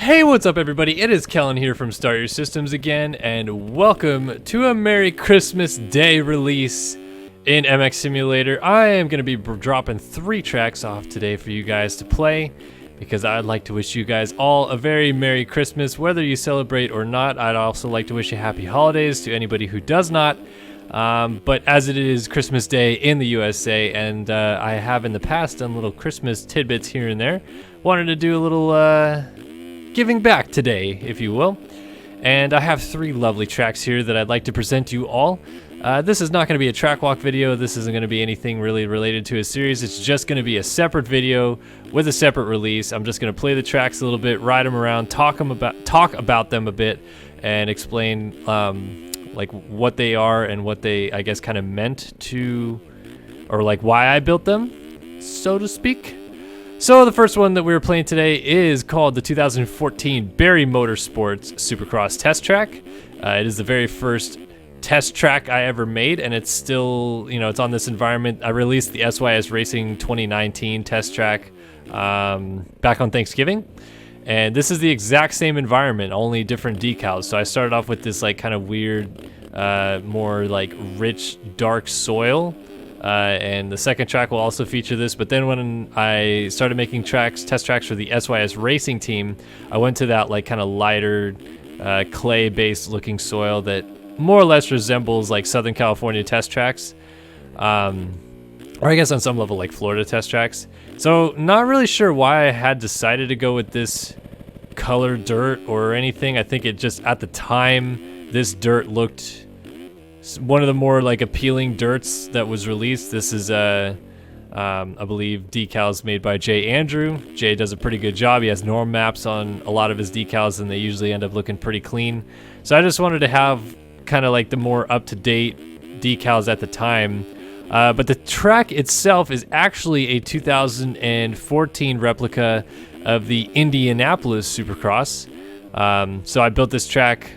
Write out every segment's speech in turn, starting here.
Hey, what's up everybody? It is Kellen here from Start Your Systems again, and welcome to a Merry Christmas Day release in MX Simulator. I am going to be dropping 3 tracks off today for you guys to play, because I'd like to wish you guys all a very Merry Christmas, whether you celebrate or not. I'd also like to wish you Happy Holidays to anybody who does not. But as it is Christmas Day in the USA, and I have in the past done little Christmas tidbits here and there, wanted to do a little giving back today, if you will. And I have 3 lovely tracks here that I'd like to present to you all. This is not going to be a track walk video. This isn't going to be anything really related to a series. It's just going to be a separate video with a separate release. I'm just going to play the tracks a little bit, ride them around, talk about them a bit, and explain like what they are and what they, I guess, kind of meant to, or like why I built them, so to speak. So the first one that we're playing today is called the 2014 Barry Motorsports Supercross Test Track. It is the very first test track I ever made, and it's still, it's on this environment. I released the Sys Racing 2019 test track back on Thanksgiving, and this is the exact same environment, only different decals. So I started off with this like kind of weird, more like rich, dark soil. And the second track will also feature this, but then when I started making test tracks for the Sys Racing team, I went to that like kind of lighter clay-based looking soil that more or less resembles like Southern California test tracks, or I guess on some level like Florida test tracks. So not really sure why I had decided to go with this color dirt or anything. I think it just, at the time, this dirt looked one of the more like appealing dirts that was released. This is I believe decals made by Jay Andrew. Jay does a pretty good job. He has norm maps on a lot of his decals, and they usually end up looking pretty clean. So I just wanted to have kind of like the more up-to-date decals at the time. But the track itself is actually a 2014 replica of the Indianapolis Supercross. So I built this track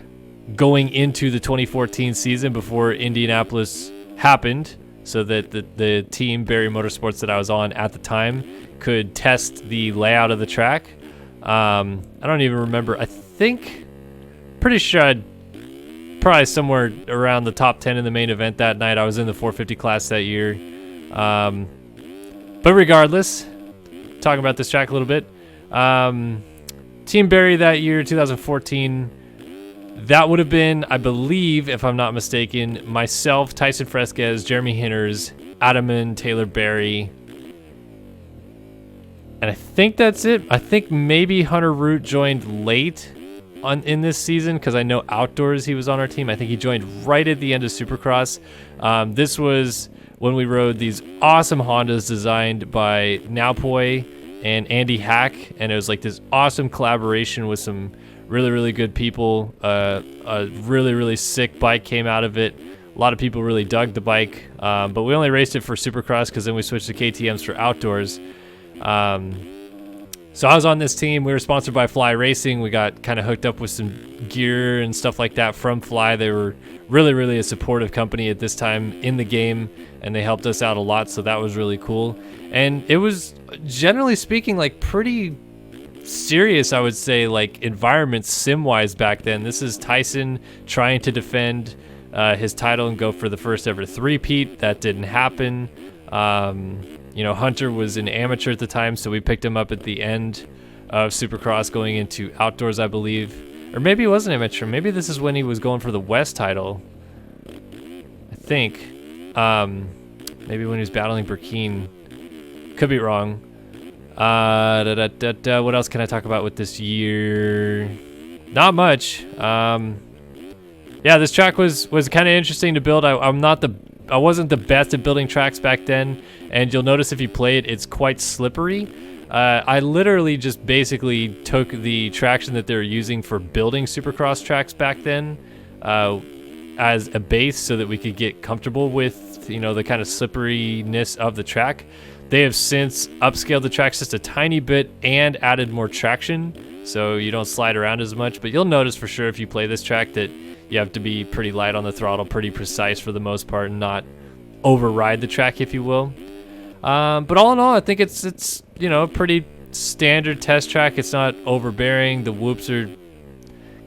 going into the 2014 season before Indianapolis happened, so that the team Barry Motorsports that I was on at the time could test the layout of the track. I don't even remember. Pretty sure I'd probably somewhere around the top 10 in the main event that night. I was in the 450 class that year. But regardless, talking about this track a little bit. Team Barry that year, 2014, that would have been, I believe, if I'm not mistaken, myself, Tyson Fresquez, Jeremy Hinters, Adaman, Taylor Barry, and I think that's it. I think maybe Hunter Root joined late in this season, because I know Outdoors, he was on our team. I think he joined right at the end of Supercross. This was when we rode these awesome Hondas designed by Naupoi and Andy Hack, and it was like this awesome collaboration with some really good people. A really sick bike came out of it. A lot of people really dug the bike, but we only raced it for Supercross because then we switched to KTMs for Outdoors. So I was on this team. We were sponsored by Fly Racing. We got kind of hooked up with some gear and stuff like that from Fly. They were really a supportive company at this time in the game, and they helped us out a lot, so that was really cool. And it was, generally speaking, like pretty serious, I would say, like environment sim-wise back then. This is Tyson trying to defend his title and go for the first ever three-peat. That didn't happen. Hunter was an amateur at the time, so we picked him up at the end of Supercross going into Outdoors, I believe. Or maybe he wasn't amateur. Maybe this is when he was going for the West title, I think. Maybe when he was battling Burkeen. Could be wrong. What else can I talk about with this year? Not much. Yeah, this track was kind of interesting to build. I wasn't the best at building tracks back then, and you'll notice if you play it, it's quite slippery. I literally just basically took the traction that they were using for building Supercross tracks back then as a base so that we could get comfortable with, the kind of slipperiness of the track. They have since upscaled the tracks just a tiny bit and added more traction, so you don't slide around as much. But you'll notice for sure if you play this track that you have to be pretty light on the throttle, pretty precise for the most part, and not override the track, if you will. But all in all, I think it's a pretty standard test track. It's not overbearing. The whoops are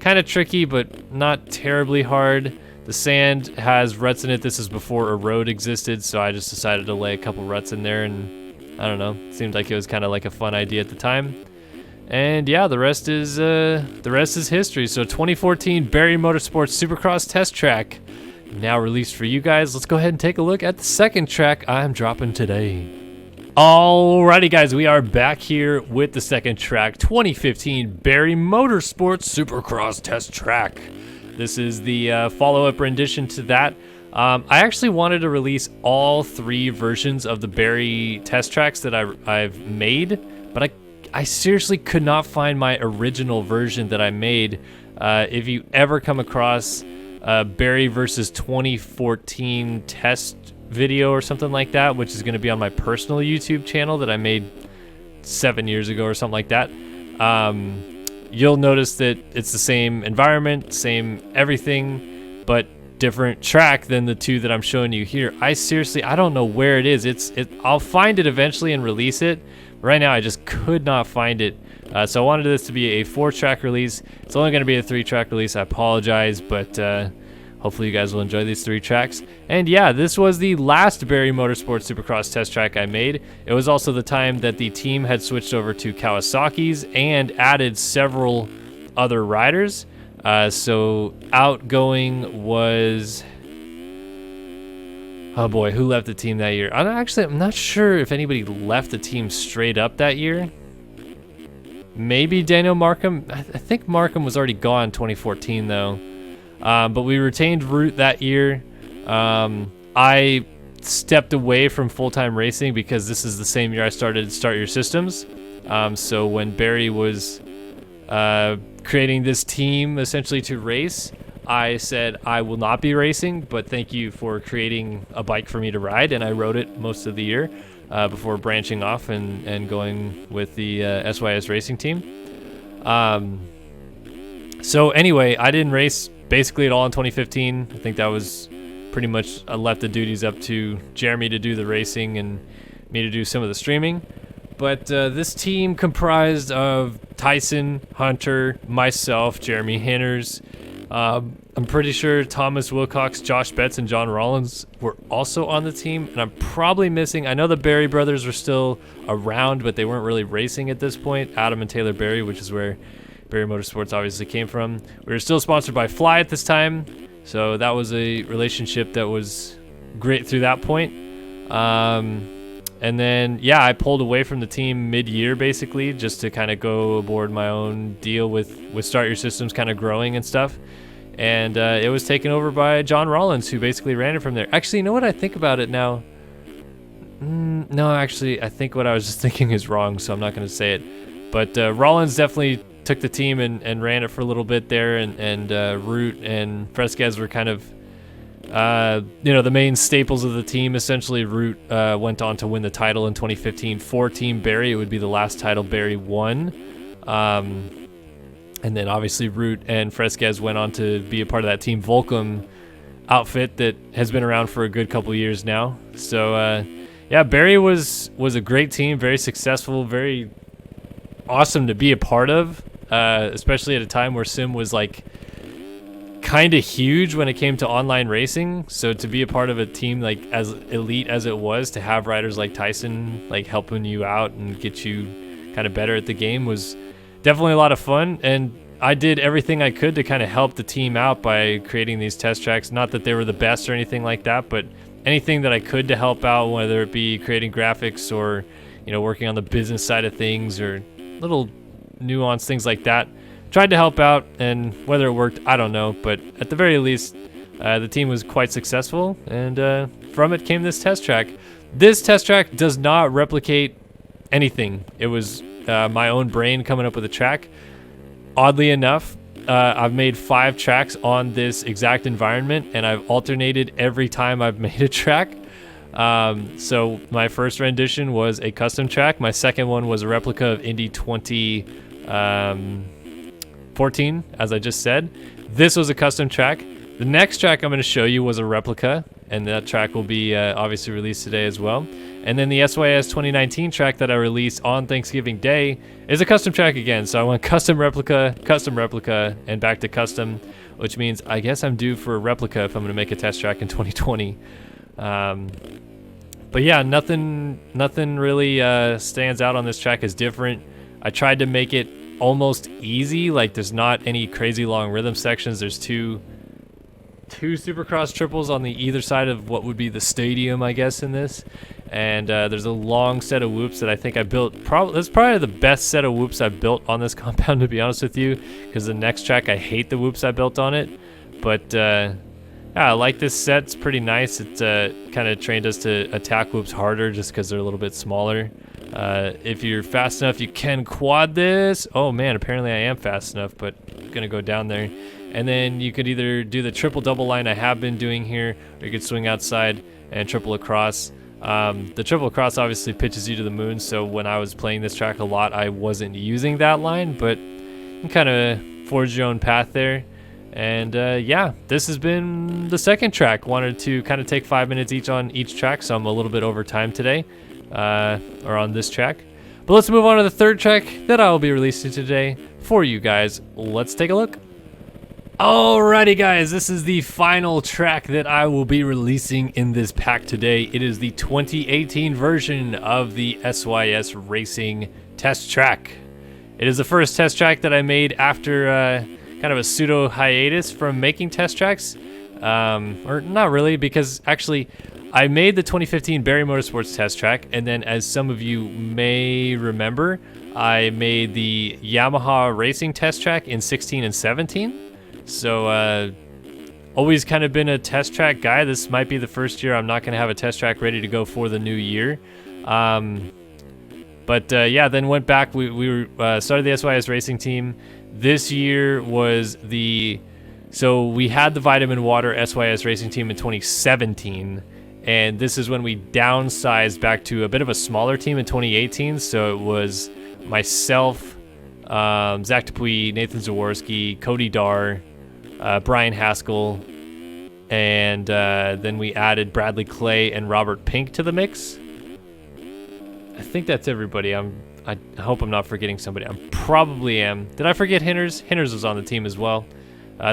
kind of tricky, but not terribly hard. The sand has ruts in it. This is before a road existed, so I just decided to lay a couple ruts in there, and I don't know. It seemed like it was kind of like a fun idea at the time. And yeah, the rest is history. So 2014 Barry Motorsports Supercross Test Track, now released for you guys. Let's go ahead and take a look at the second track I'm dropping today. Alrighty guys, we are back here with the second track, 2015 Barry Motorsports Supercross Test Track. This is the follow-up rendition to that. I actually wanted to release all 3 versions of the Barry test tracks that I've made, but I seriously could not find my original version that I made. If you ever come across Barry versus 2014 test video or something like that, which is going to be on my personal YouTube channel that I made 7 years ago or something like that, you'll notice that it's the same environment, same everything, but different track than the 2 that I'm showing you here. I don't know where it is. I'll find it eventually and release it. Right now I just could not find it. So I wanted this to be a 4-track release. It's only going to be a 3-track release. I apologize, but hopefully you guys will enjoy these 3 tracks. And yeah, this was the last Barry Motorsports Supercross test track I made. It was also the time that the team had switched over to Kawasaki's and added several other riders. So outgoing was... oh boy, who left the team that year? I'm not sure if anybody left the team straight up that year. Maybe Daniel Markham. I think Markham was already gone 2014 though. But we retained Root that year. I stepped away from full-time racing because this is the same year I started Start Your Systems. So when Barry was creating this team essentially to race, I said I will not be racing, but thank you for creating a bike for me to ride, and I rode it most of the year before branching off and going with the SYS racing team. So anyway, I didn't race basically at all in 2015. I think that was pretty much, I left the duties up to Jeremy to do the racing and me to do some of the streaming. But this team comprised of Tyson, Hunter, myself, Jeremy Hanners. I'm pretty sure Thomas Wilcox, Josh Betts, and John Rollins were also on the team. And I'm probably missing, I know the Barry brothers were still around, but they weren't really racing at this point. Adam and Taylor Barry, which is where Barry Motorsports obviously came from. We were still sponsored by Fly at this time, so that was a relationship that was great through that point. And then, yeah, I pulled away from the team mid-year, basically, just to kind of go aboard my own deal with Start Your Systems kind of growing and stuff. And it was taken over by John Rollins, who basically ran it from there. Actually, you know what I think about it now? No, actually, I think what I was just thinking is wrong, so I'm not going to say it. But Rollins definitely took the team and ran it for a little bit there, and Root and Fresquez were kind of the main staples of the team. Essentially, Root went on to win the title in 2015 for Team Barry. It would be the last title Barry won. And then obviously Root and Fresquez went on to be a part of that Team Volcom outfit that has been around for a good couple years now. So yeah, Barry was a great team, very successful, very awesome to be a part of, especially at a time where Sim was like kind of huge when it came to online racing. So to be a part of a team like as elite as it was, to have riders like Tyson like helping you out and get you kind of better at the game was definitely a lot of fun. And I did everything I could to kind of help the team out by creating these test tracks. Not that they were the best or anything like that, but anything that I could to help out, whether it be creating graphics or, you know, working on the business side of things or little nuanced things like that. Tried to help out, and whether it worked, I don't know. But at the very least, the team was quite successful, and from it came this test track. This test track does not replicate anything. It was my own brain coming up with a track. Oddly enough, I've made 5 tracks on this exact environment, and I've alternated every time I've made a track. So my first rendition was a custom track. My second one was a replica of Indy 2014, as I just said. This was a custom track. The next track I'm going to show you was a replica, and that track will be obviously released today as well. And then the SYS 2019 track that I released on Thanksgiving Day is a custom track again. So I went custom replica, and back to custom, which means I guess I'm due for a replica if I'm going to make a test track in 2020. But yeah, nothing really stands out on this track as different. I tried to make it almost easy, like there's not any crazy long rhythm sections. There's two Supercross triples on the either side of what would be the stadium, I guess, in this. And there's a long set of whoops that I think I built. That's probably the best set of whoops I've built on this compound, to be honest with you, because the next track I hate the whoops I built on it. But yeah, I like this set. It's pretty nice. It kind of trained us to attack whoops harder just because they're a little bit smaller. If you're fast enough, you can quad this. Oh man, apparently I am fast enough, but I'm gonna go down there. And then you could either do the triple double line I have been doing here, or you could swing outside and triple across. The triple across obviously pitches you to the moon, so when I was playing this track a lot, I wasn't using that line, but you can kind of forge your own path there. And yeah, this has been the second track. Wanted to kind of take 5 minutes each on each track, so I'm a little bit over time today, or on this track. But let's move on to the third track that I will be releasing today for you guys. Let's take a look. Alrighty guys, this is the final track that I will be releasing in this pack today. It is the 2018 version of the Sys Racing test track. It is the first test track that I made after kind of a pseudo hiatus from making test tracks. Or not really, because actually I made the 2015 Barry Motorsports test track, and then as some of you may remember, I made the Yamaha Racing test track in 16 and 17. So always kind of been a test track guy. This might be the first year I'm not going to have a test track ready to go for the new year. But yeah, then went back. We started the Sys Racing team. This year was so we had the Vitamin Water Sys Racing team in 2017, and this is when we downsized back to a bit of a smaller team in 2018. So it was myself, Zach Dupuis, Nathan Zaworski, Cody Darr, Brian Haskell, and then we added Bradley Clay and Robert Pink to the mix. I think that's everybody. I hope I'm not forgetting somebody. I probably am. Did I forget Hinders? Hinders was on the team as well.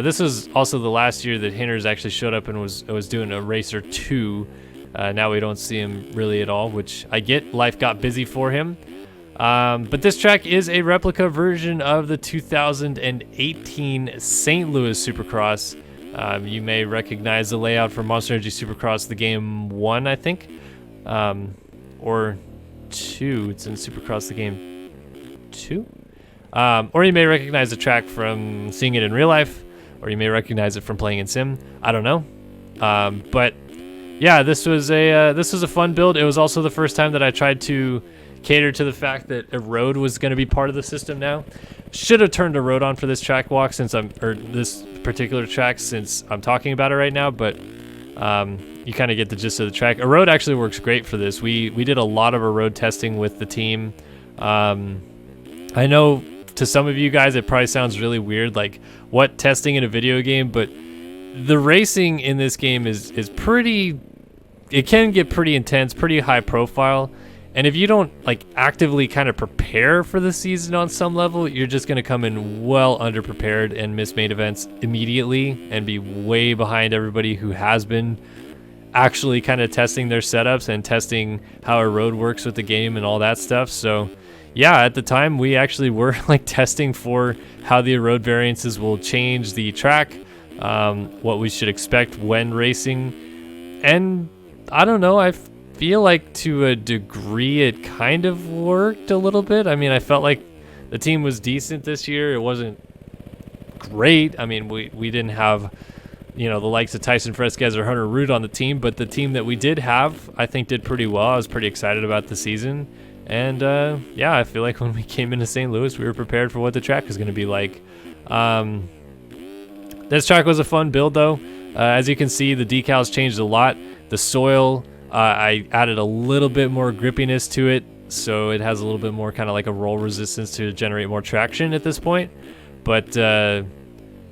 This was also the last year that Hinders actually showed up and was doing a race or two. Now we don't see him really at all, which I get. Life got busy for him. But this track is a replica version of the 2018 St. Louis Supercross. You may recognize the layout from Monster Energy Supercross, the game 1, I think, or 2. It's in Supercross, the game 2. Or you may recognize the track from seeing it in real life, or you may recognize it from playing in sim. I don't know. But yeah, this was a fun build. It was also the first time that I tried to cater to the fact that a road was going to be part of the system now. Should have turned a road on for this track walk this particular track since I'm talking about it right now, but you kind of get the gist of the track. A road actually works great for this. We did a lot of a road testing with the team. I know to some of you guys it probably sounds really weird, like what testing in a video game, but the racing in this game is pretty, it can get pretty intense, pretty high profile. And if you don't like actively kind of prepare for the season on some level, you're just going to come in well underprepared and miss main events immediately and be way behind everybody who has been actually kind of testing their setups and testing how a road works with the game and all that stuff. So yeah, at the time we actually were like testing for how the road variances will change the track, what we should expect when racing. And I don't know, I feel like to a degree it kind of worked a little bit. I mean, I felt like the team was decent this year. It wasn't great. I mean, we didn't have, the likes of Tyson Fresquez or Hunter Root on the team, but the team that we did have, I think, did pretty well. I was pretty excited about the season. And yeah, I feel like when we came into St. Louis, we were prepared for what the track was going to be like. This track was a fun build, though. As you can see, the decals changed a lot. The soil, I added a little bit more grippiness to it, so it has a little bit more kind of like a roll resistance to generate more traction at this point. But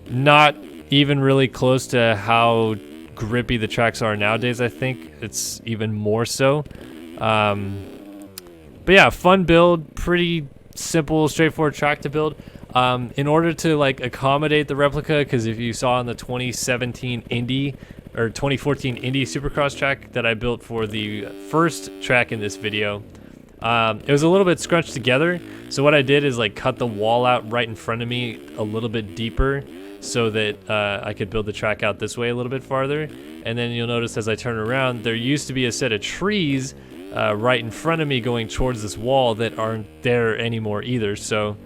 not even really close to how grippy the tracks are nowadays. I think it's even more so. But yeah, fun build, pretty simple, straightforward track to build. In order to like accommodate the replica, because if you saw on the 2017 Indy or 2014 Indy Supercross track that I built for the first track in this video, it was a little bit scrunched together. So what I did is like cut the wall out right in front of me a little bit deeper so that I could build the track out this way a little bit farther. And then you'll notice as I turn around, there used to be a set of trees right in front of me going towards this wall that aren't there anymore either. So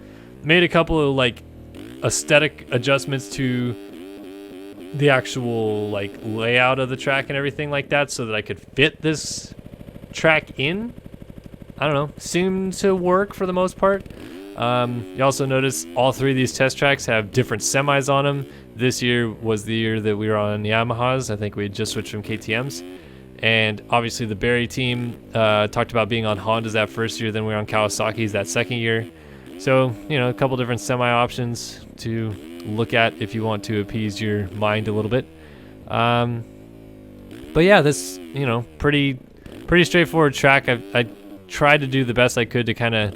made a couple of like aesthetic adjustments to the actual like layout of the track and everything like that so that I could fit this track in. I don't know, seemed to work for the most part. You also notice all three of these test tracks have different semis on them. This year was the year that we were on Yamahas. I think we had just switched from KTMs. And obviously the Barry team talked about being on Hondas that first year, then we were on Kawasaki's that second year. So, you know, a couple different semi options to look at if you want to appease your mind a little bit. But yeah, this, you know, pretty straightforward track. I tried to do the best I could to kind of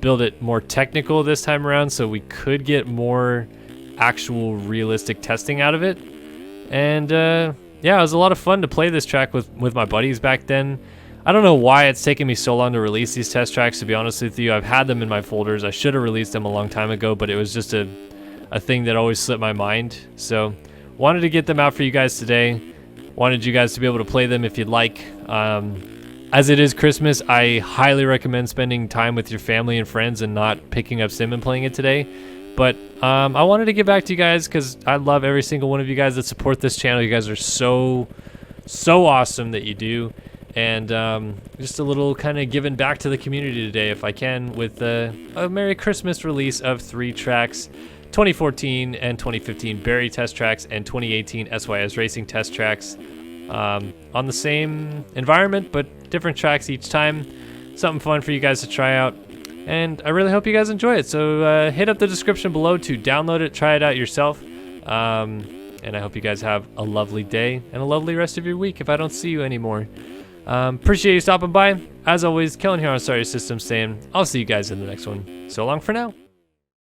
build it more technical this time around so we could get more actual realistic testing out of it. And yeah, it was a lot of fun to play this track with my buddies back then. I don't know why it's taken me so long to release these test tracks, to be honest with you. I've had them in my folders. I should have released them a long time ago, but it was just a thing that always slipped my mind. So wanted to get them out for you guys today. Wanted you guys to be able to play them if you'd like. As it is Christmas, I highly recommend spending time with your family and friends and not picking up Sim and playing it today. But I wanted to get back to you guys because I love every single one of you guys that support this channel. You guys are so awesome that you do. And just a little kind of giving back to the community today if I can with a Merry Christmas release of 3 tracks. 2014 and 2015 Barry test tracks and 2018 Sys Racing test tracks on the same environment but different tracks each time. Something fun for you guys to try out, and I really hope you guys enjoy it. So hit up the description below to download it, try it out yourself, and I hope you guys have a lovely day and a lovely rest of your week if I don't see you anymore. Appreciate you stopping by. As always, Kellen here on Sys Racing saying I'll see you guys in the next one. So long for now.